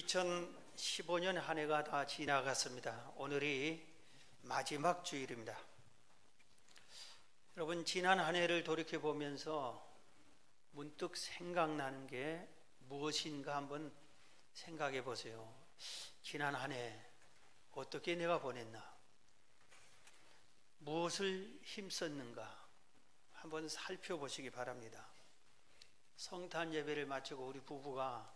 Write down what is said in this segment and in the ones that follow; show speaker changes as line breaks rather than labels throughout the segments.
2015년 한 해가 다 지나갔습니다. 오늘이 마지막 주일입니다. 여러분, 지난 한 해를 돌이켜 보면서 문득 생각나는 게 무엇인가 한번 생각해 보세요. 지난 한 해 어떻게 내가 보냈나? 무엇을 힘썼는가? 한번 살펴보시기 바랍니다. 성탄 예배를 마치고 우리 부부가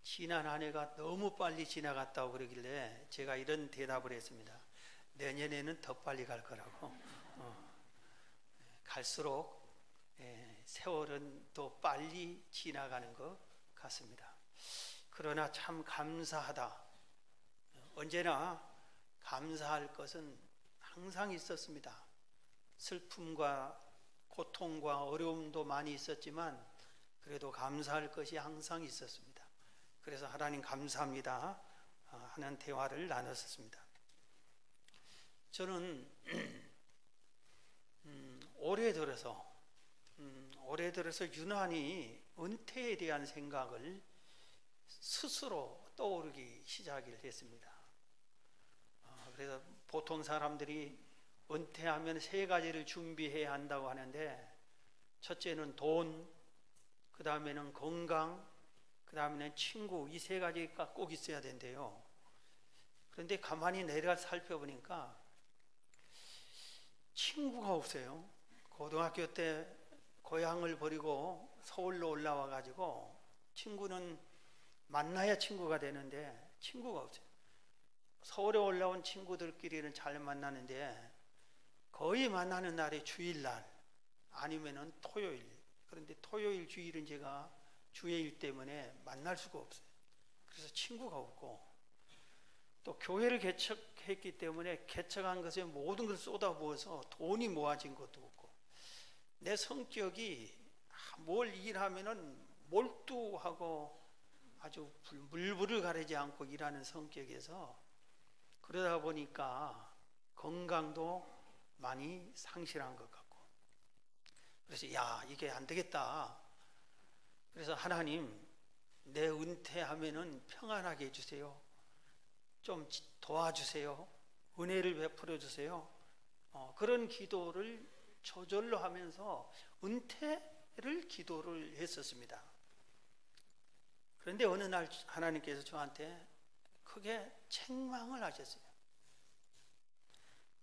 지난 한 해가 너무 빨리 지나갔다고 그러길래 제가 이런 대답을 했습니다. 내년에는 더 빨리 갈 거라고. 갈수록 세월은 더 빨리 지나가는 것 같습니다. 그러나 참 감사하다. 언제나 감사할 것은 항상 있었습니다. 슬픔과 고통과 어려움도 많이 있었지만 그래도 감사할 것이 항상 있었습니다. 그래서 하나님 감사합니다 하는 대화를 나눴었습니다. 저는 올해 들어서 유난히 은퇴에 대한 생각을 스스로 떠오르기 시작을 했습니다. 그래서 보통 사람들이 은퇴하면 세 가지를 준비해야 한다고 하는데, 첫째는 돈, 그 다음에는 건강, 그 다음에는 친구, 이 세 가지가 꼭 있어야 된대요. 그런데 가만히 내가 살펴보니까 친구가 없어요. 고등학교 때 고향을 버리고 서울로 올라와 가지고 친구는 만나야 친구가 되는데 친구가 없어요. 서울에 올라온 친구들끼리는 잘 만나는데 거의 만나는 날이 주일날 아니면은 토요일. 그런데 토요일, 주일은 제가 주일이기 때문에 만날 수가 없어요. 그래서 친구가 없고, 또 교회를 개척했기 때문에 개척한 것에 모든 걸 쏟아부어서 돈이 모아진 것도 없고, 내 성격이 뭘 일하면은 몰두하고 아주 물불을 가리지 않고 일하는 성격에서, 그러다 보니까 건강도 많이 상실한 것 같고, 그래서 이게 안 되겠다. 그래서 하나님, 내 은퇴하면은 평안하게 해주세요. 좀 도와주세요. 은혜를 베풀어 주세요. 그런 기도를 저절로 하면서 은퇴를 기도를 했었습니다. 그런데 어느 날 하나님께서 저한테 크게 책망을 하셨어요.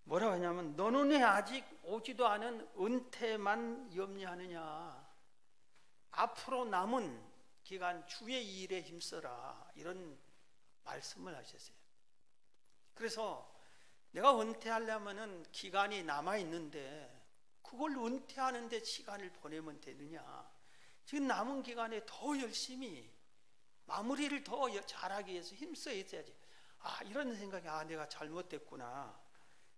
뭐라고 하냐면, 너는 왜 아직 오지도 않은 은퇴만 염려하느냐? 앞으로 남은 기간 주의 일에 힘써라. 이런 말씀을 하셨어요. 그래서 내가 은퇴하려면은 기간이 남아있는데 그걸 은퇴하는데 시간을 보내면 되느냐? 지금 남은 기간에 더 열심히 마무리를 더 잘하기 위해서 힘써 있어야지. 이런 생각이 내가 잘못됐구나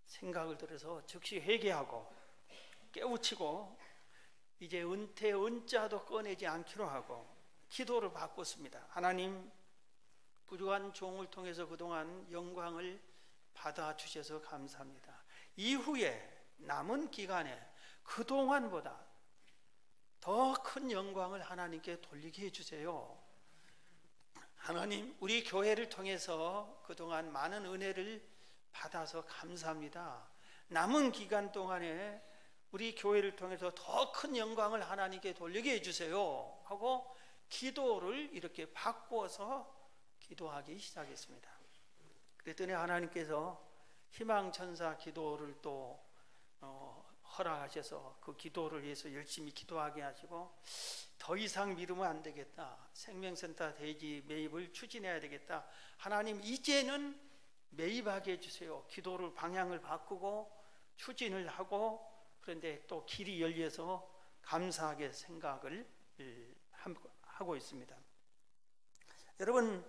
생각을 들어서 즉시 회개하고 깨우치고 이제 은퇴 은자도 꺼내지 않기로 하고 기도를 바꿨습니다. 하나님, 부족한 종을 통해서 그동안 영광을 받아주셔서 감사합니다. 이후에 남은 기간에 그동안보다 더 큰 영광을 하나님께 돌리게 해주세요. 하나님, 우리 교회를 통해서 그동안 많은 은혜를 받아서 감사합니다. 남은 기간 동안에 우리 교회를 통해서 더 큰 영광을 하나님께 돌리게 해주세요 하고 기도를 이렇게 바꿔서 기도하기 시작했습니다. 그랬더니 하나님께서 희망천사 기도를 또 허락하셔서 그 기도를 위해서 열심히 기도하게 하시고, 더 이상 미루면 안 되겠다. 생명센터 대지 매입을 추진해야 되겠다. 하나님, 이제는 매입하게 해주세요. 기도를 방향을 바꾸고 추진을 하고, 그런데 또 길이 열려서 감사하게 생각을 하고 있습니다. 여러분,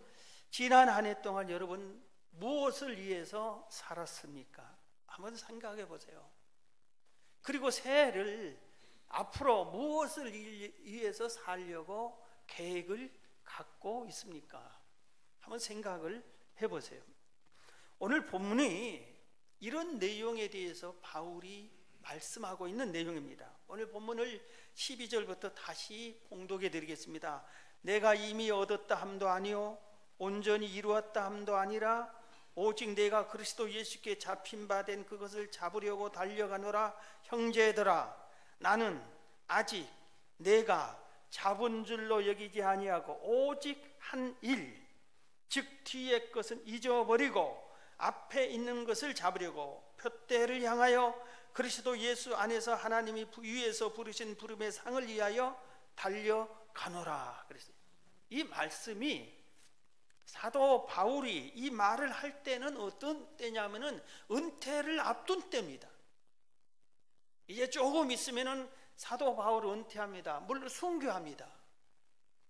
지난 한 해 동안 여러분 무엇을 위해서 살았습니까? 한번 생각해 보세요. 그리고 새해를 앞으로 무엇을 위해서 살려고 계획을 갖고 있습니까? 한번 생각을 해보세요. 오늘 본문이 이런 내용에 대해서 바울이 말씀하고 있는 내용입니다. 오늘 본문을 12절부터 다시 봉독해 드리겠습니다. 내가 이미 얻었다 함도 아니요 온전히 이루었다 함도 아니라 오직 내가 그리스도 예수께 잡힌 바 된 그것을 잡으려고 달려가노라. 형제들아, 나는 아직 내가 잡은 줄로 여기지 아니하고 오직 한 일, 즉 뒤의 것은 잊어버리고 앞에 있는 것을 잡으려고 표대를 향하여 그리스도 예수 안에서 하나님이 위에서 부르신 부름의 상을 위하여 달려가노라. 그랬어요. 이 말씀이 사도 바울이 이 말을 할 때는 어떤 때냐면은 은퇴를 앞둔 때입니다. 이제 조금 있으면은 사도 바울은 은퇴합니다. 물론 순교합니다.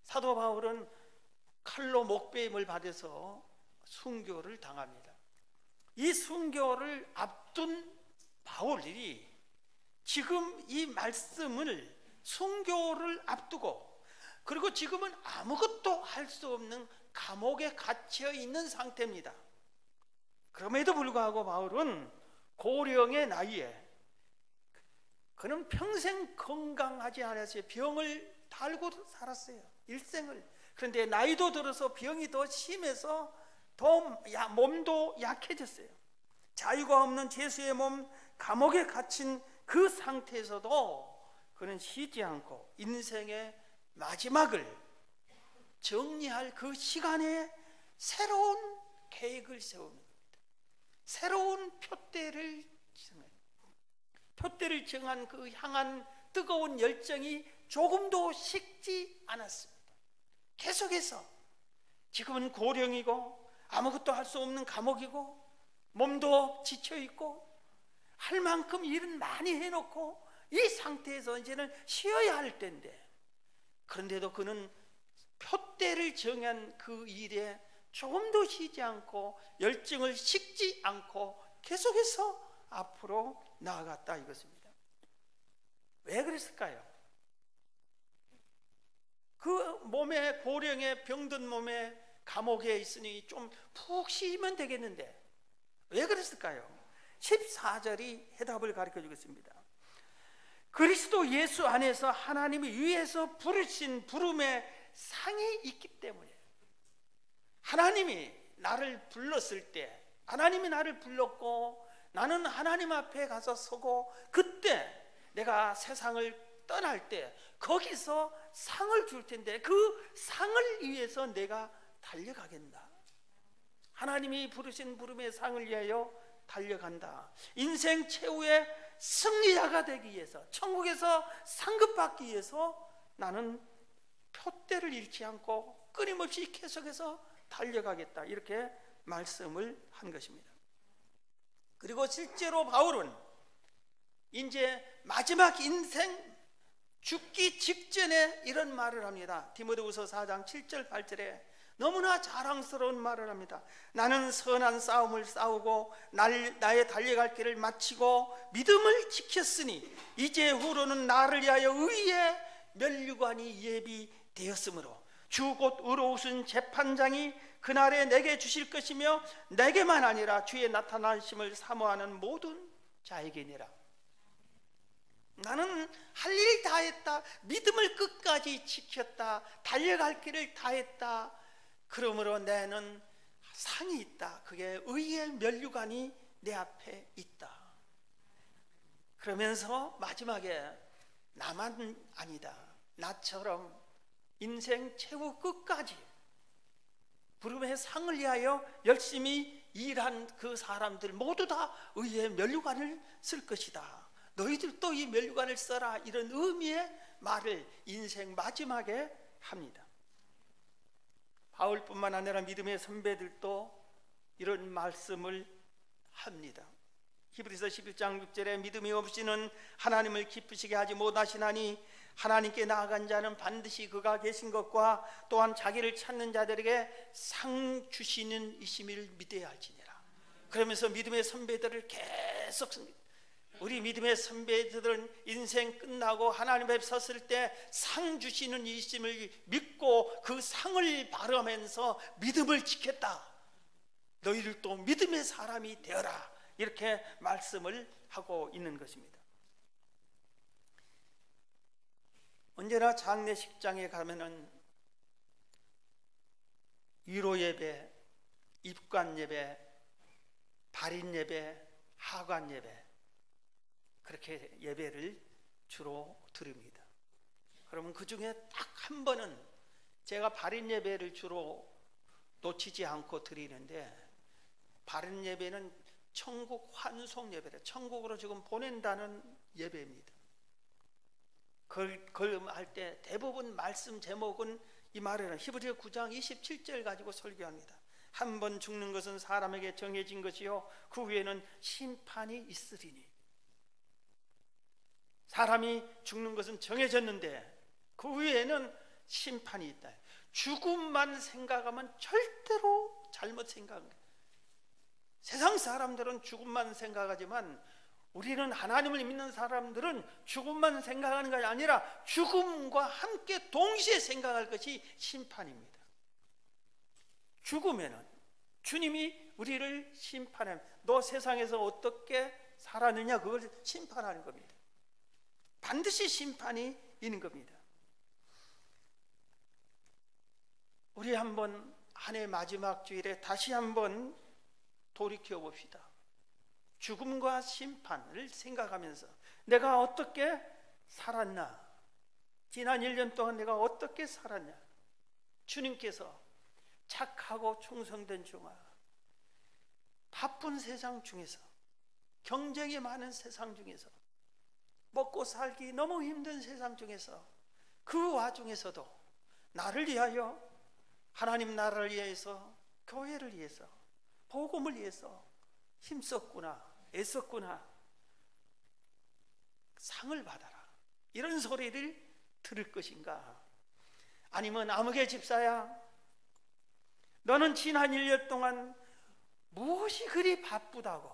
사도 바울은 칼로 목베임을 받아서 순교를 당합니다. 이 순교를 앞둔 바울이 지금 이 말씀을 순교를 앞두고 그리고 지금은 아무것도 할 수 없는 감옥에 갇혀 있는 상태입니다. 그럼에도 불구하고 바울은 고령의 나이에 그는 평생 건강하지 않았어요. 병을 달고 살았어요. 일생을. 그런데 나이도 들어서 병이 더 심해서 더 몸도 약해졌어요. 자유가 없는 죄수의 몸, 감옥에 갇힌 그 상태에서도 그는 쉬지 않고 인생의 마지막을 정리할 그 시간에 새로운 계획을 세우는 겁니다. 새로운 표대를 정한 그 향한 뜨거운 열정이 조금도 식지 않았습니다. 계속해서 지금은 고령이고 아무것도 할 수 없는 감옥이고 몸도 지쳐있고 할 만큼 일은 많이 해놓고 이 상태에서 이제는 쉬어야 할 때인데, 그런데도 그는 표대를 정한 그 일에 조금도 쉬지 않고 열정을 식지 않고 계속해서 앞으로 나아갔다 이것입니다. 왜 그랬을까요? 그 몸에 고령의 병든 몸에 감옥에 있으니 좀 푹 쉬면 되겠는데 왜 그랬을까요? 14절이 해답을 가르쳐 주겠습니다. 그리스도 예수 안에서 하나님이 위에서 부르신 부름의 상이 있기 때문에, 하나님이 나를 불렀을 때, 하나님이 나를 불렀고 나는 하나님 앞에 가서 서고 그때 내가 세상을 떠날 때 거기서 상을 줄 텐데 그 상을 위해서 내가 달려가겠다. 하나님이 부르신 부름의 상을 위하여 달려간다. 인생 최후의 승리자가 되기 위해서, 천국에서 상급받기 위해서 나는 표대를 잃지 않고 끊임없이 계속해서 달려가겠다. 이렇게 말씀을 한 것입니다. 그리고 실제로 바울은 이제 마지막 인생 죽기 직전에 이런 말을 합니다. 디모데후서 4장 7절 8절에 너무나 자랑스러운 말을 합니다. 나는 선한 싸움을 싸우고 나의 달려갈 길을 마치고 믿음을 지켰으니 이제 후로는 나를 위하여 의의 면류관이 예비되었으므로 주 곧 의로우신 재판장이 그날에 내게 주실 것이며 내게만 아니라 주의 나타나심을 사모하는 모든 자에게니라. 나는 할 일 다 했다. 믿음을 끝까지 지켰다. 달려갈 길을 다 했다. 그러므로 나는 상이 있다. 그게 의의 면류관이 내 앞에 있다. 그러면서 마지막에 나만 아니다. 나처럼 인생 최후 끝까지 부름의 상을 위하여 열심히 일한 그 사람들 모두 다 의의 면류관을 쓸 것이다. 너희들도 이 면류관을 써라. 이런 의미의 말을 인생 마지막에 합니다. 바울뿐만 아니라 믿음의 선배들도 이런 말씀을 합니다. 히브리서 11장 6절에 믿음이 없이는 하나님을 기쁘시게 하지 못하시나니 하나님께 나아간 자는 반드시 그가 계신 것과 또한 자기를 찾는 자들에게 상 주시는 이심을 믿어야 할지니라. 그러면서 믿음의 선배들을 계속, 우리 믿음의 선배들은 인생 끝나고 하나님 앞에 섰을 때 상 주시는 이심을 믿고 그 상을 바라면서 믿음을 지켰다. 너희들도 믿음의 사람이 되어라. 이렇게 말씀을 하고 있는 것입니다. 언제나 장례식장에 가면은 위로 예배, 입관 예배, 발인 예배, 하관 예배, 그렇게 예배를 주로 드립니다. 그러면 그 중에 딱 한 번은 제가 발인 예배를 주로 놓치지 않고 드리는데, 발인 예배는 천국 환송 예배래. 천국으로 지금 보낸다는 예배입니다. 그걸 할 때 대부분 말씀 제목은 이 말에는 히브리서 9장 27절 가지고 설교합니다. 한 번 죽는 것은 사람에게 정해진 것이요 그 후에는 심판이 있으리니. 사람이 죽는 것은 정해졌는데 그 후에는 심판이 있다. 죽음만 생각하면 절대로 잘못 생각합니다. 세상 사람들은 죽음만 생각하지만 우리는 하나님을 믿는 사람들은 죽음만 생각하는 것이 아니라 죽음과 함께 동시에 생각할 것이 심판입니다. 죽으면은 주님이 우리를 심판해, 너 세상에서 어떻게 살았느냐, 그걸 심판하는 겁니다. 반드시 심판이 있는 겁니다. 우리 한번 한 해 마지막 주일에 다시 한번 돌이켜 봅시다. 죽음과 심판을 생각하면서 내가 어떻게 살았나, 지난 1년 동안 내가 어떻게 살았냐. 주님께서 착하고 충성된 종아, 바쁜 세상 중에서, 경쟁이 많은 세상 중에서, 먹고 살기 너무 힘든 세상 중에서, 그 와중에서도 나를 위하여, 하나님 나라를 위해서, 교회를 위해서, 복음을 위해서 힘썼구나, 애썼구나, 상을 받아라, 이런 소리를 들을 것인가? 아니면 아무개 집사야, 너는 지난 1년 동안 무엇이 그리 바쁘다고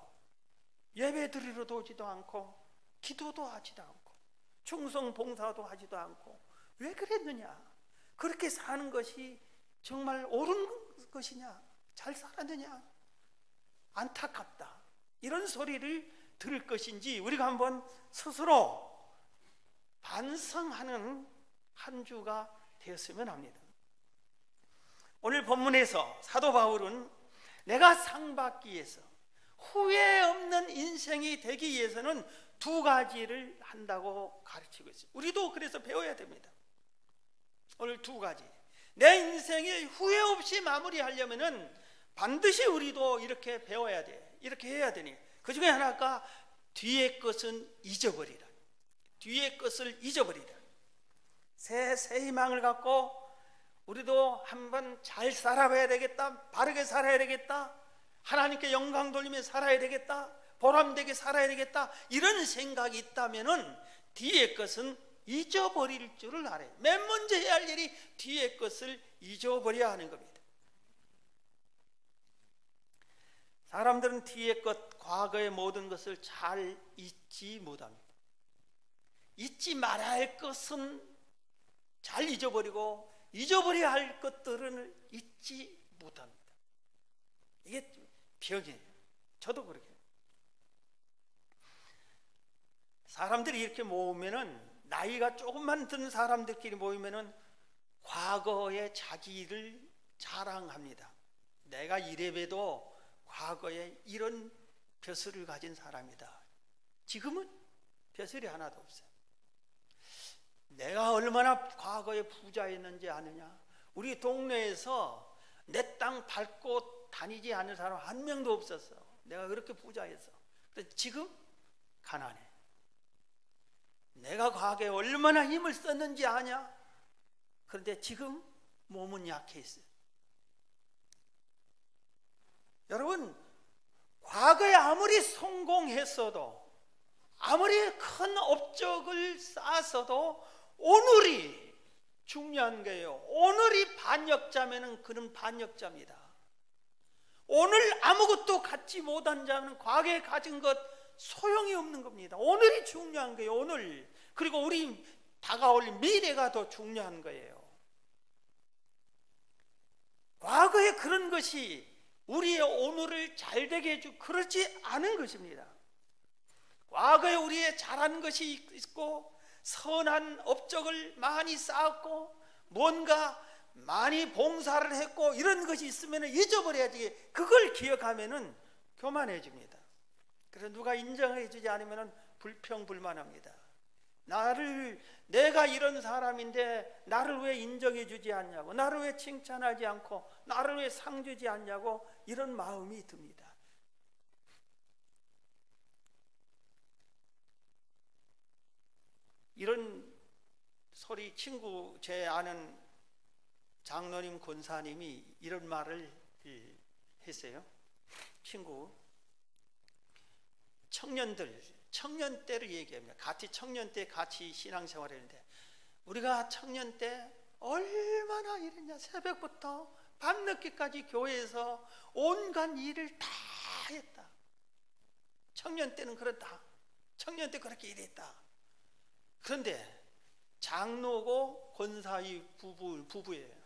예배 드리러도 오지도 않고 기도도 하지도 않고 충성 봉사도 하지도 않고 왜 그랬느냐? 그렇게 사는 것이 정말 옳은 것이냐? 잘 살았느냐? 안타깝다, 이런 소리를 들을 것인지 우리가 한번 스스로 반성하는 한 주가 되었으면 합니다. 오늘 본문에서 사도 바울은 내가 상 받기 위해서, 후회 없는 인생이 되기 위해서는 두 가지를 한다고 가르치고 있어요. 우리도 그래서 배워야 됩니다. 오늘 두 가지, 내 인생이 후회 없이 마무리하려면은 반드시 우리도 이렇게 배워야 돼. 이렇게 해야 되니, 그 중에 하나가 뒤의 것은 잊어버리라. 뒤의 것을 잊어버리라. 새 희망을 갖고 우리도 한번 잘 살아봐야 되겠다, 바르게 살아야 되겠다, 하나님께 영광 돌리며 살아야 되겠다, 보람되게 살아야 되겠다, 이런 생각이 있다면은 뒤의 것은 잊어버릴 줄을 알아요. 맨 먼저 해야 할 일이 뒤의 것을 잊어버려야 하는 겁니다. 사람들은 뒤의 것, 과거의 모든 것을 잘 잊지 못합니다. 잊지 말아야 할 것은 잘 잊어버리고 잊어버려야 할 것들은 잊지 못합니다. 이게 병이에요. 저도 그렇게. 사람들이 이렇게 모으면은, 나이가 조금만 든 사람들끼리 모이면은 과거의 자기를 자랑합니다. 내가 이래봬도 과거에 이런 벼슬을 가진 사람이다. 지금은 벼슬이 하나도 없어요. 내가 얼마나 과거에 부자였는지 아느냐? 우리 동네에서 내 땅 밟고 다니지 않는 사람 한 명도 없었어. 내가 그렇게 부자였어. 근데 지금 가난해. 내가 과거에 얼마나 힘을 썼는지 아냐? 그런데 지금 몸은 약해 있어요. 여러분, 과거에 아무리 성공했어도, 아무리 큰 업적을 쌓았어도 오늘이 중요한 거예요. 오늘이 반역자면은 그는 반역자입니다. 오늘 아무것도 갖지 못한 자는 과거에 가진 것 소용이 없는 겁니다. 오늘이 중요한 거예요. 오늘. 그리고 우리 다가올 미래가 더 중요한 거예요. 과거에 그런 것이 우리의 오늘을 잘되게 해주고 그렇지 않은 것입니다. 과거에 우리의 잘한 것이 있고 선한 업적을 많이 쌓았고 뭔가 많이 봉사를 했고 이런 것이 있으면 잊어버려야지. 그걸 기억하면은 교만해집니다. 그래서 누가 인정해 주지 않으면 불평불만합니다. 내가 이런 사람인데 나를 왜 인정해 주지 않냐고, 나를 왜 칭찬하지 않고 나를 왜 상 주지 않냐고, 이런 마음이 듭니다. 이런 소리, 친구, 제 아는 장로님 권사님이 이런 말을 했어요. 친구, 청년 때를 얘기합니다. 같이 청년 때 같이 신앙생활을 했는데, 우리가 청년 때 얼마나 일했냐. 새벽부터 밤늦게까지 교회에서 온갖 일을 다 했다. 청년 때는 그렇다. 청년 때 그렇게 일했다. 그런데 장로고 권사의 부부예요.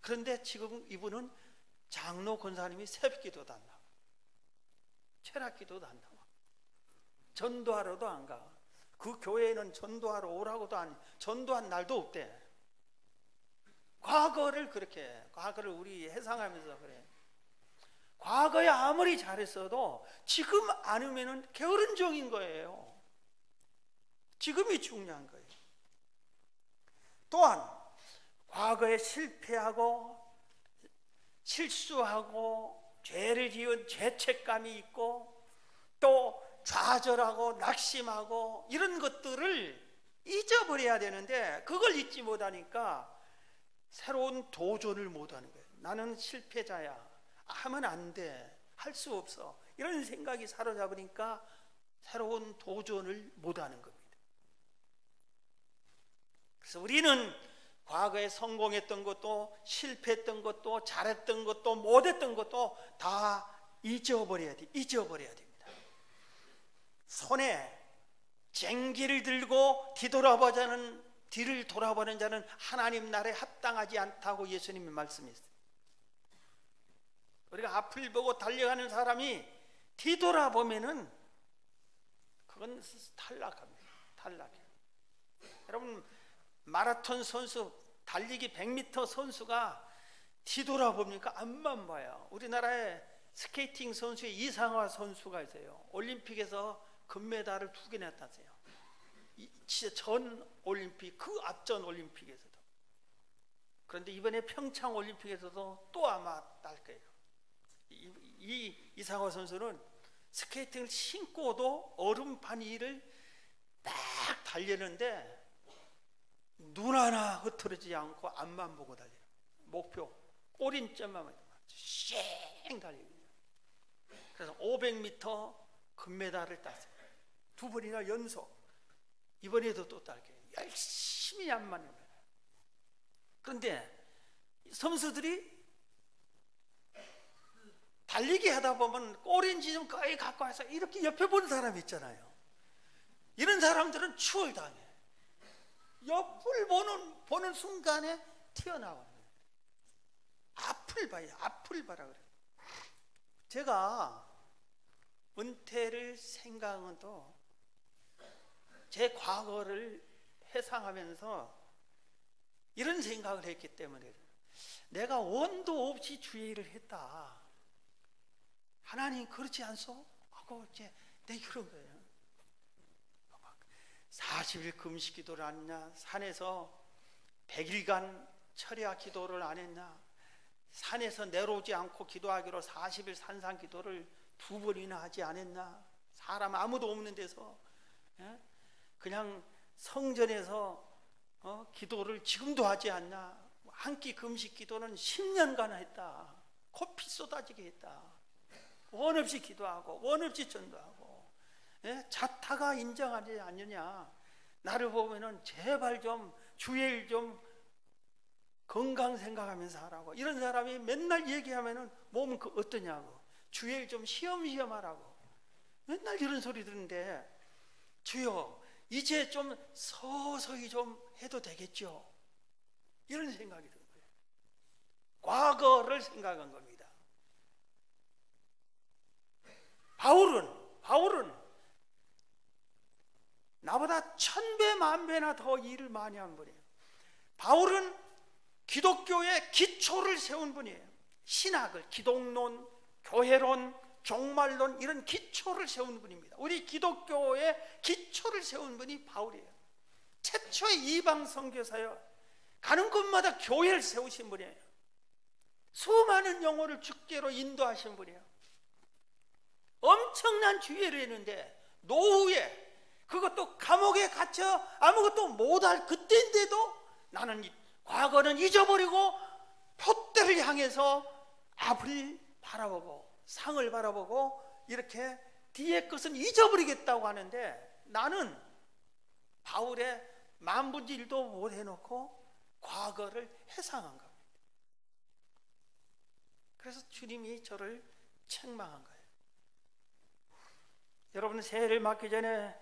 그런데 지금 이분은 장로 권사님이 새벽기도도 안 나와, 철학기도도 안 나와, 전도하러도 안 가. 그 교회에는 전도하러 오라고도 전도한 날도 없대. 과거를 우리 회상하면서 그래. 과거에 아무리 잘했어도 지금 아니면은 게으른 종인 거예요. 지금이 중요한 거예요. 또한 과거에 실패하고 실수하고 죄를 지은 죄책감이 있고 또 좌절하고 낙심하고 이런 것들을 잊어버려야 되는데, 그걸 잊지 못하니까 새로운 도전을 못하는 거예요. 나는 실패자야, 하면 안 돼, 할 수 없어, 이런 생각이 사로잡으니까 새로운 도전을 못하는 겁니다. 그래서 우리는 과거에 성공했던 것도 실패했던 것도 잘했던 것도 못했던 것도 다 잊어버려야 됩니다. 손에 쟁기를 들고 뒤를 돌아보는 자는 하나님 나라에 합당하지 않다고 예수님이 말씀했어요. 우리가 앞을 보고 달려가는 사람이 뒤돌아보면은 그건 탈락합니다. 탈락해요. 여러분, 마라톤 선수, 달리기 100m 선수가 뒤돌아봅니까? 앞만 봐요. 우리나라에 스케이팅 선수의 이상화 선수가 있어요. 올림픽에서 금메달을 2개나 땄어요. 진짜 전 올림픽, 그 앞전 올림픽에서도. 그런데 이번에 평창 올림픽에서도 또 아마 딸 거예요. 이상화 선수는 스케이팅을 신고도 얼음판 위를 딱 달리는데 눈 하나 흐트러지지 않고 앞만 보고 달려요. 목표 꼬린점만 쌩 달립니다. 그래서 500m 금메달을 땄어요. 2번이나 연속. 이번에도 또 딸게요. 열심히 앞만 해요. 그런데 선수들이 달리기 하다 보면 꼬린지 좀 거의 갖고 와서 이렇게 옆에 보는 사람이 있잖아요. 이런 사람들은 추월당해. 옆을 보는 순간에 튀어나와요. 앞을 봐요. 앞을 봐라 그래요. 제가 은퇴를 생각은 또 제 과거를 회상하면서 이런 생각을 했기 때문에, 내가 원도 없이 주의를 했다. 하나님 그렇지 않소? 하고 이제 내 그런 거예요. 40일 금식 기도를 안 했냐? 산에서 100일간 철야 기도를 안 했냐? 산에서 내려오지 않고 기도하기로 40일 산상 기도를 2번이나 하지 않았나? 사람 아무도 없는 데서 그냥 성전에서 기도를 지금도 하지 않나? 한 끼 금식 기도는 10년간 했다. 코피 쏟아지게 했다. 원 없이 기도하고 원 없이 전도하고. 자타가 인정하지 않느냐? 나를 보면은 제발 좀 주일 좀 건강 생각하면서 하라고. 이런 사람이 맨날 얘기하면은 몸은 어떠냐고. 주일 좀 쉬엄쉬엄 하라고. 맨날 이런 소리 듣는데, 주여 이제 좀 서서히 좀 해도 되겠죠? 이런 생각이 든 거예요. 과거를 생각한 겁니다. 바울은 나보다 1000배, 10,000배나 더 일을 많이 한 분이에요. 바울은 기독교의 기초를 세운 분이에요. 신학을, 기독론, 교회론, 종말론, 이런 기초를 세운 분입니다. 우리 기독교의 기초를 세운 분이 바울이에요. 최초의 이방 선교사요. 가는 곳마다 교회를 세우신 분이에요. 수많은 영혼을 주께로 인도하신 분이에요. 엄청난 주의를 했는데 노후에, 그것도 감옥에 갇혀 아무것도 못할 그때인데도 나는 과거는 잊어버리고 표대를 향해서 앞을 바라보고 상을 바라보고 이렇게 뒤의 것은 잊어버리겠다고 하는데, 나는 바울의 만분질도 못 해놓고 과거를 회상한 겁니다. 그래서 주님이 저를 책망한 거예요. 여러분, 새해를 맞기 전에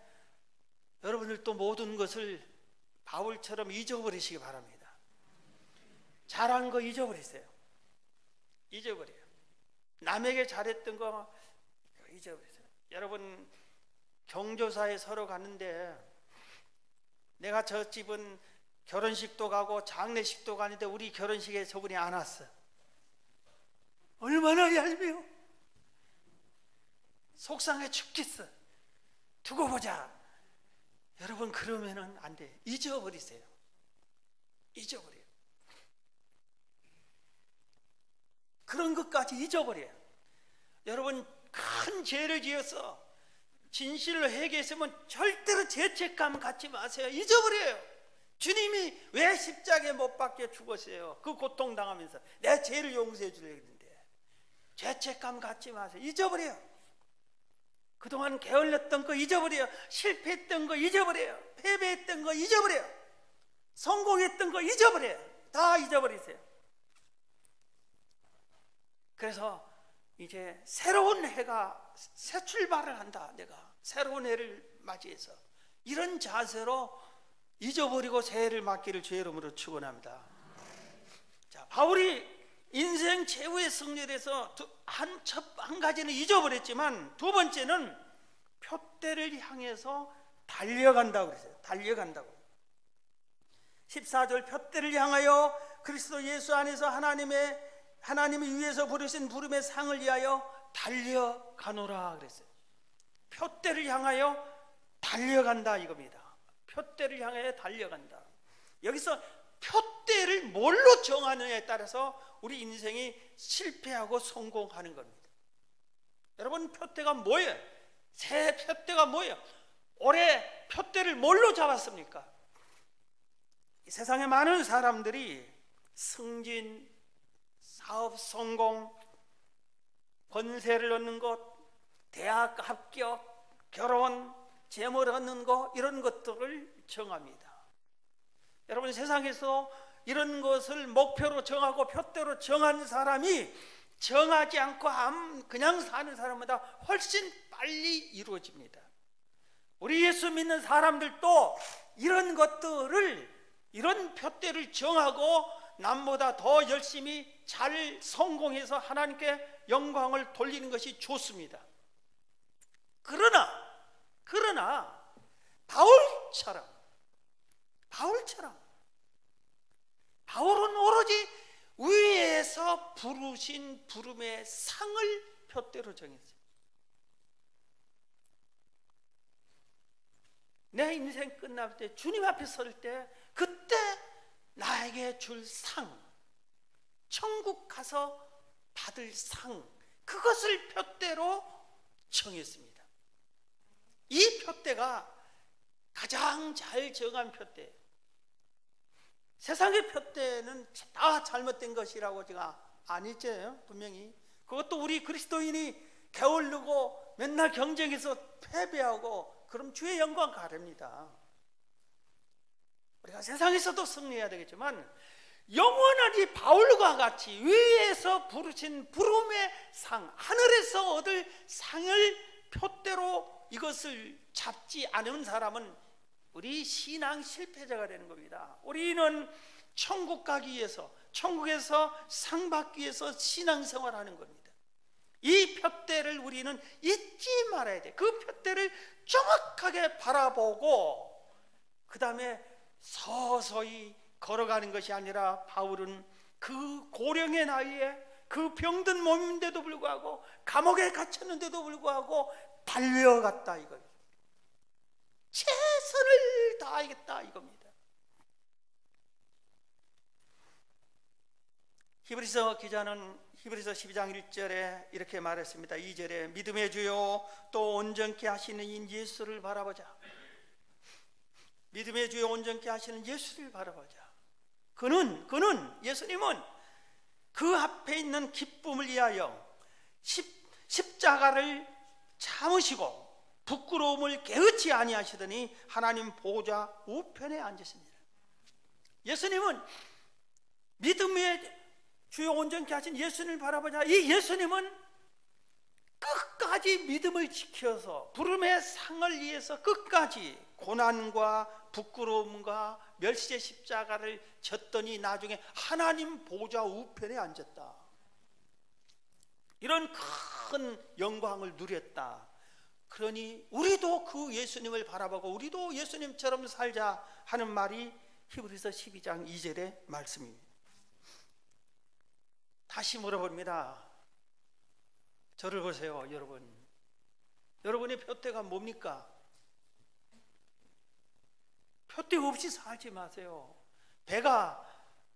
여러분들도 모든 것을 바울처럼 잊어버리시기 바랍니다. 잘한 거 잊어버리세요. 잊어버려요. 남에게 잘했던 거 잊어버리세요. 여러분, 경조사에 서로 갔는데, 내가 저 집은 결혼식도 가고 장례식도 가는데 우리 결혼식에 저분이 안 왔어. 얼마나 얄미워. 속상해 죽겠어. 두고 보자. 여러분, 그러면은 안 돼. 잊어버리세요. 잊어버려요. 그런 것까지 잊어버려요. 여러분, 큰 죄를 지어서 진실로 회개했으면 절대로 죄책감 갖지 마세요. 잊어버려요. 주님이 왜 십자가에 못 박혀 죽었어요? 그 고통당하면서 내 죄를 용서해 주려고 했는데 죄책감 갖지 마세요. 잊어버려요. 그동안 게을렀던 거 잊어버려요. 실패했던 거 잊어버려요. 패배했던 거 잊어버려요. 성공했던 거 잊어버려요. 다 잊어버리세요. 그래서 이제 새로운 해가, 새 출발을 한다. 내가 새로운 해를 맞이해서 이런 자세로 잊어버리고 새해를 맞기를 주의 이름으로 축원합니다. 자, 바울이 인생 최후의 승리를 해서 한 가지는 잊어버렸지만, 두 번째는 표대를 향해서 달려간다고 그랬어요. 달려간다고. 14절, 표대를 향하여 그리스도 예수 안에서 하나님이 위에서 부르신 부름의 상을 위하여 달려가노라 그랬어요. 표대를 향하여 달려간다 이겁니다. 표대를 향해 달려간다. 여기서 표대를 뭘로 정하느냐에 따라서 우리 인생이 실패하고 성공하는 겁니다. 여러분, 표대가 뭐예요? 새해 표대가 뭐예요? 올해 표대를 뭘로 잡았습니까? 이 세상에 많은 사람들이 승진, 사업 성공, 권세를 얻는 것, 대학 합격, 결혼, 재물을 얻는 것, 이런 것들을 정합니다. 여러분, 세상에서 이런 것을 목표로 정하고 표대로 정한 사람이 정하지 않고 그냥 사는 사람보다 훨씬 빨리 이루어집니다. 우리 예수 믿는 사람들도 이런 것들을, 이런 표대를 정하고 남보다 더 열심히 잘 성공해서 하나님께 영광을 돌리는 것이 좋습니다. 그러나 바울은 오로지 위에서 부르신 부름의 상을 표대로 정했어요. 내 인생 끝날 때, 주님 앞에 설 때, 그때 나에게 줄 상, 천국 가서 받을 상, 그것을 표대로 정했습니다. 이 표대가 가장 잘 정한 표대. 세상의 표대는 다 잘못된 것이라고 제가 아니죠. 분명히 그것도 우리 그리스도인이 게을르고 맨날 경쟁에서 패배하고 그럼 주의 영광 가릅니다. 우리가 세상에서도 승리해야 되겠지만, 영원한 이 바울과 같이 위에서 부르신 부름의 상, 하늘에서 얻을 상을 표대로 이것을 잡지 않은 사람은 우리 신앙 실패자가 되는 겁니다. 우리는 천국 가기 위해서, 천국에서 상 받기 위해서 신앙생활하는 겁니다. 이 표대를 우리는 잊지 말아야 돼. 그 표대를 정확하게 바라보고 그 다음에 서서히 걸어가는 것이 아니라 바울은 그 고령의 나이에 그 병든 몸인데도 불구하고 감옥에 갇혔는데도 불구하고 달려갔다 이거예요. 최선을 다하겠다 이겁니다. 히브리서 기자는 히브리서 12장 1절에 이렇게 말했습니다. 2절에 믿음의 주요 또 온전케 하시는 인 예수를 바라보자. 믿음의 주요 온전케 하시는 예수를 바라보자. 그는 예수님은 그 앞에 있는 기쁨을 위하여 십자가를 참으시고 부끄러움을 개의치 아니하시더니 하나님 보좌 우편에 앉으십니다. 예수님은 믿음의 주요 온전케 하신 예수님을 바라보자. 이 예수님은 끝까지 믿음을 지켜서 부름의 상을 위해서 끝까지 고난과 부끄러움과 멸시의 십자가를 졌더니 나중에 하나님 보좌 우편에 앉았다. 이런 큰 영광을 누렸다. 그러니 우리도 그 예수님을 바라보고 우리도 예수님처럼 살자 하는 말이 히브리서 12장 2절의 말씀입니다. 다시 물어봅니다. 저를 보세요, 여러분. 여러분의 표대가 뭡니까? 표대 없이 살지 마세요. 배가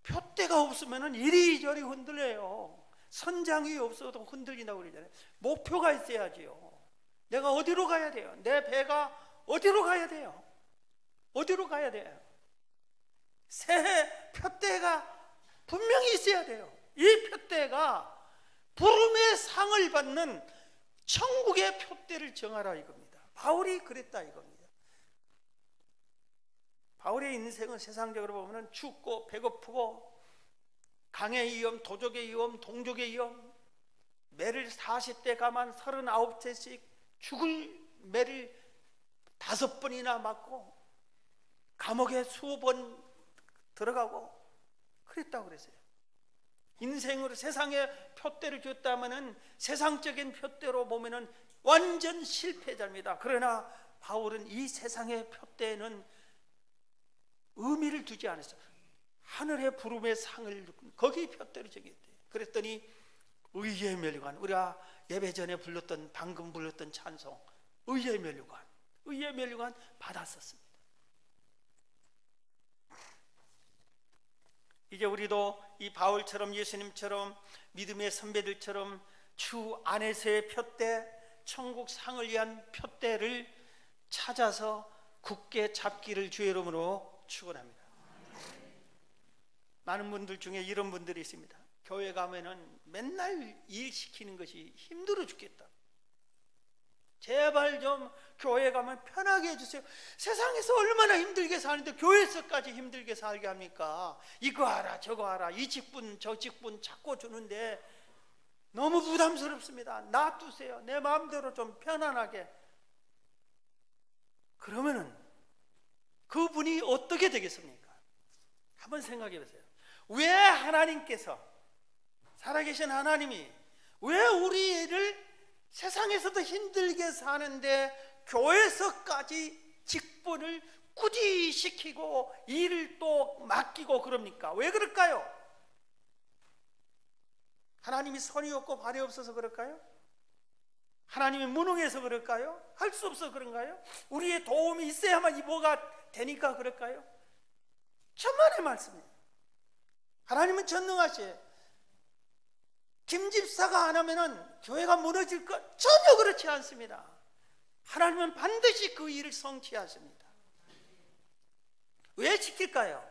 표대가 없으면 이리저리 흔들려요. 선장이 없어도 흔들린다고 그러잖아요. 목표가 있어야지요. 내가 어디로 가야 돼요? 내 배가 어디로 가야 돼요? 어디로 가야 돼요? 새 표대가 분명히 있어야 돼요. 이 표대가 부름의 상을 받는 천국의 표대를 정하라 이겁니다. 바울이 그랬다 이겁니다. 바울의 인생은 세상적으로 보면 춥고 배고프고 강의 위험, 도적의 위험, 동족의 위험, 매를 40대 가만 39세씩 죽을 매를 5번이나 맞고 감옥에 수십 번 들어가고 그랬다고 그랬어요. 인생으로 세상의 표대를 줬다면은 세상적인 표대로 보면은 완전 실패자입니다. 그러나 바울은 이 세상의 표대에는 의미를 두지 않았어요. 하늘의 부름의 상을 거기 표대로 정했대요. 그랬더니 의의 면류관, 우리가 예배 전에 불렀던 방금 불렀던 찬송 의의 면류관 받았었습니다. 이제 우리도 이 바울처럼 예수님처럼 믿음의 선배들처럼 주 안에서의 표대, 천국 상을 위한 표대를 찾아서 굳게 잡기를 주의 이름으로 축원합니다. 많은 분들 중에 이런 분들이 있습니다. 교회 가면은 맨날 일 시키는 것이 힘들어 죽겠다. 제발 좀 교회 가면 편하게 해주세요. 세상에서 얼마나 힘들게 사는데 교회에서까지 힘들게 살게 합니까? 이거 하라 저거 하라 이 직분 저 직분 자꾸 주는데 너무 부담스럽습니다. 놔두세요. 내 마음대로 좀 편안하게. 그러면은 그분이 어떻게 되겠습니까? 한번 생각해 보세요. 왜 하나님께서, 살아계신 하나님이 왜 우리를 세상에서도 힘들게 사는데 교회에서까지 직분을 꾸지시키고 일을 또 맡기고 그럽니까? 왜 그럴까요? 하나님이 선이 없고 발이 없어서 그럴까요? 하나님이 무능해서 그럴까요? 할 수 없어서 그런가요? 우리의 도움이 있어야만 이 뭐가 되니까 그럴까요? 천만의 말씀이에요. 하나님은 전능하시에요. 김 집사가 안 하면은 교회가 무너질 것 전혀 그렇지 않습니다. 하나님은 반드시 그 일을 성취하십니다. 왜 지킬까요?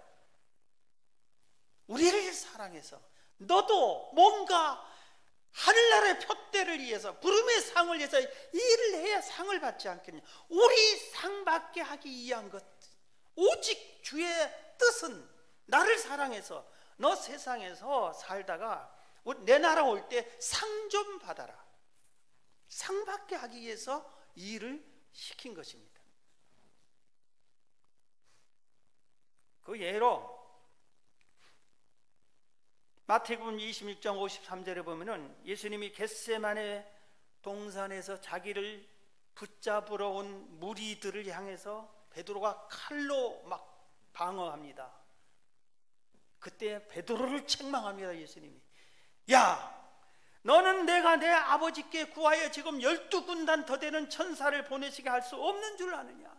우리를 사랑해서 너도 뭔가 하늘나라의 표대를 위해서 부름의 상을 위해서 일을 해야 상을 받지 않겠냐. 우리 상 받게 하기 위한 것 오직 주의 뜻은 나를 사랑해서 너 세상에서 살다가 내 나라 올 때 상 좀 받아라. 상 받게 하기 위해서 일을 시킨 것입니다. 그 예로 마태복음 26장 53절에 보면은 예수님이 겟세마네 동산에서 자기를 붙잡으러 온 무리들을 향해서 베드로가 칼로 막 방어합니다. 그때 베드로를 책망합니다. 예수님이, 야, 너는 내가 내 아버지께 구하여 지금 12군단 더 되는 천사를 보내시게 할 수 없는 줄 아느냐?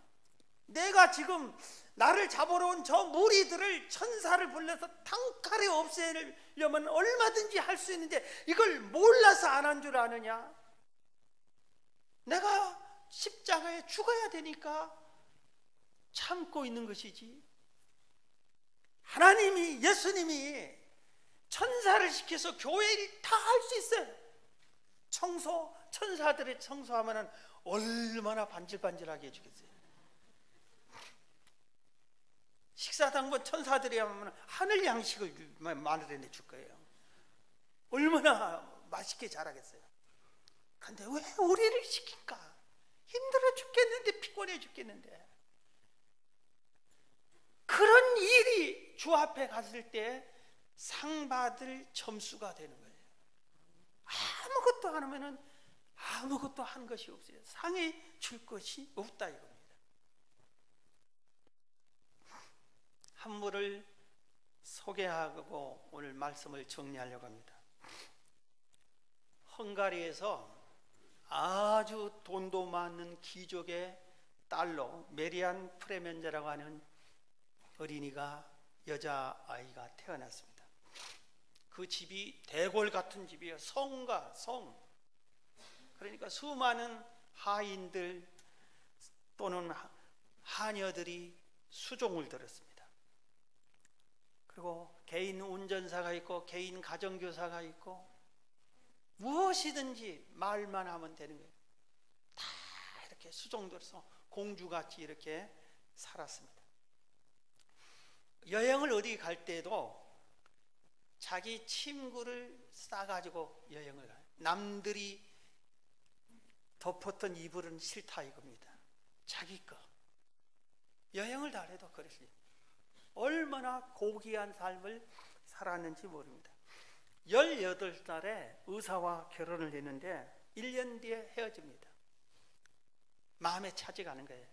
내가 지금 나를 잡으러 온 저 무리들을 천사를 불러서 단칼에 없애려면 얼마든지 할 수 있는데 이걸 몰라서 안 한 줄 아느냐? 내가 십자가에 죽어야 되니까 참고 있는 것이지. 하나님이, 예수님이 천사를 시켜서 교회 일 다 할 수 있어요. 천사들의 청소하면 얼마나 반질반질하게 해주겠어요. 식사당번 천사들이 하면 하늘 양식을 마늘에 내줄 거예요. 얼마나 맛있게 잘하겠어요. 그런데 왜 우리를 시킬까? 힘들어 죽겠는데, 피곤해 죽겠는데. 그런 일이 주 앞에 갔을 때 상 받을 점수가 되는 거예요. 아무것도 안 하면은 아무것도 한 것이 없어요. 상이 줄 것이 없다 이겁니다. 한 분을 소개하고 오늘 말씀을 정리하려고 합니다. 헝가리에서 아주 돈도 많은 귀족의 딸로 메리안 프레멘자라고 하는 어린이가, 여자아이가 태어났습니다. 그 집이 대궐 같은 집이에요. 성과 성. 그러니까 수많은 하인들 또는 하녀들이 수종을 들었습니다. 그리고 개인 운전사가 있고 개인 가정교사가 있고 무엇이든지 말만 하면 되는 거예요. 다 이렇게 수종들어서 공주같이 이렇게 살았습니다. 여행을 어디 갈 때도 자기 침구를 싸가지고 여행을 가요. 남들이 덮었던 이불은 싫다 이겁니다. 자기 거. 여행을 다 해도 그랬어요. 얼마나 고귀한 삶을 살았는지 모릅니다. 18살에 의사와 결혼을 했는데 1년 뒤에 헤어집니다. 마음에 차지가 않은 거예요.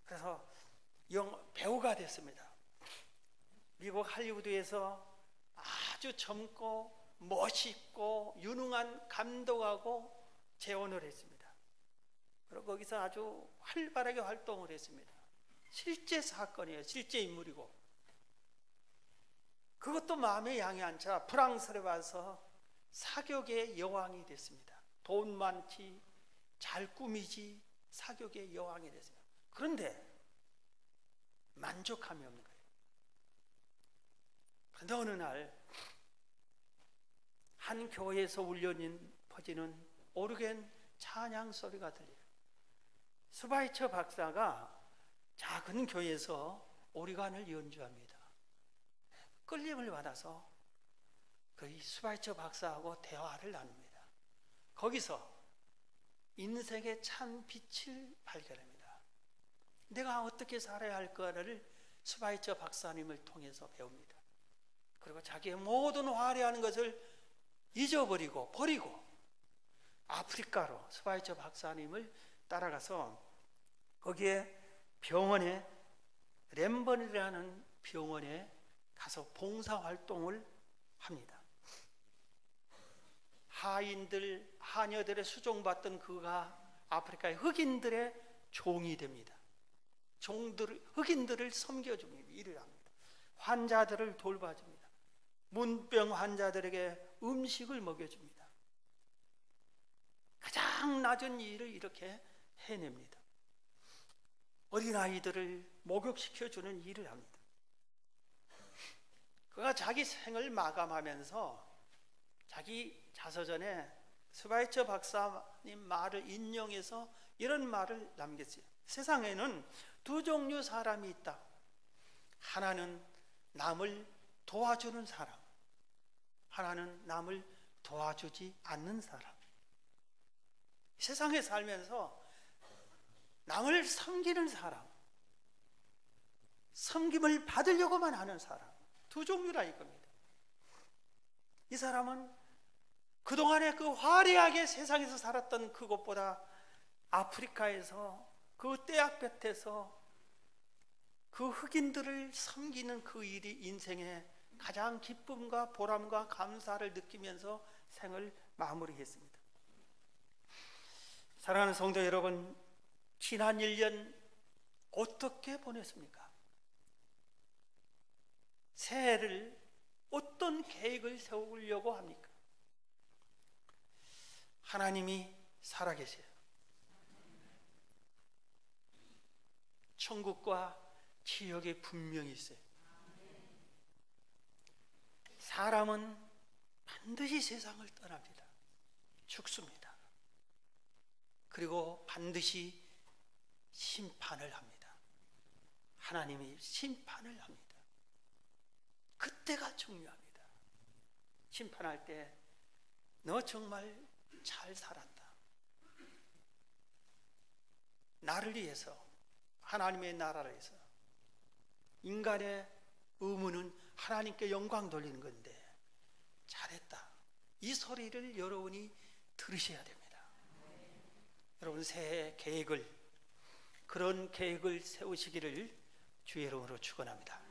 그래서 배우가 됐습니다. 미국 할리우드에서 아주 젊고 멋있고 유능한 감독하고 재혼을 했습니다. 그리고 거기서 아주 활발하게 활동을 했습니다. 실제 사건이에요. 실제 인물이고. 그것도 마음에 양이 안 차 프랑스에 와서 사교계의 여왕이 됐습니다. 돈 많지, 잘 꾸미지, 사교계의 여왕이 됐습니다. 그런데 만족함이 없는 거예요. 그런데 어느 날 한 교회에서 퍼지는 오르겐 찬양 소리가 들려요. 스바이처 박사가 작은 교회에서 오르간을 연주합니다. 끌림을 받아서 그 스바이처 박사하고 대화를 나눕니다. 거기서 인생의 참 빛을 발견합니다. 내가 어떻게 살아야 할까를 스바이처 박사님을 통해서 배웁니다. 그리고 자기의 모든 화려한 것을 잊어버리고 버리고 아프리카로 스바이처 박사님을 따라가서 거기에 병원에, 렘번이라는 병원에 가서 봉사활동을 합니다. 하녀들의 수종받던 그가 아프리카의 흑인들의 종이 됩니다. 흑인들을 섬겨줍니다. 일을 합니다. 환자들을 돌봐줍니다. 문병 환자들에게 음식을 먹여줍니다. 가장 낮은 일을 이렇게 해냅니다. 어린아이들을 목욕시켜주는 일을 합니다. 그가 자기 생을 마감하면서 자기 자서전에 스바이처 박사님 말을 인용해서 이런 말을 남겼어요. 세상에는 두 종류 사람이 있다. 하나는 남을 도와주는 사람, 하나는 남을 도와주지 않는 사람. 세상에 살면서 남을 섬기는 사람, 섬김을 받으려고만 하는 사람, 두 종류라 이겁니다. 이 사람은 그동안에 그 화려하게 세상에서 살았던 그것보다 아프리카에서 그 떼약볕에서 그 흑인들을 섬기는 그 일이 인생의 가장 기쁨과 보람과 감사를 느끼면서 생을 마무리했습니다. 사랑하는 성도 여러분, 지난 1년 어떻게 보냈습니까? 새해를 어떤 계획을 세우려고 합니까? 하나님이 살아계세요. 천국과 지옥이 분명히 있어요. 사람은 반드시 세상을 떠납니다. 죽습니다. 그리고 반드시 심판을 합니다. 하나님이 심판을 합니다. 그때가 중요합니다. 심판할 때 너 정말 잘 살았다. 나를 위해서, 하나님의 나라를 위해서. 인간의 의무는 하나님께 영광 돌리는 건데 잘했다. 이 소리를 여러분이 들으셔야 됩니다. 여러분 새해 계획을, 그런 계획을 세우시기를 주의 이름으로 축원합니다.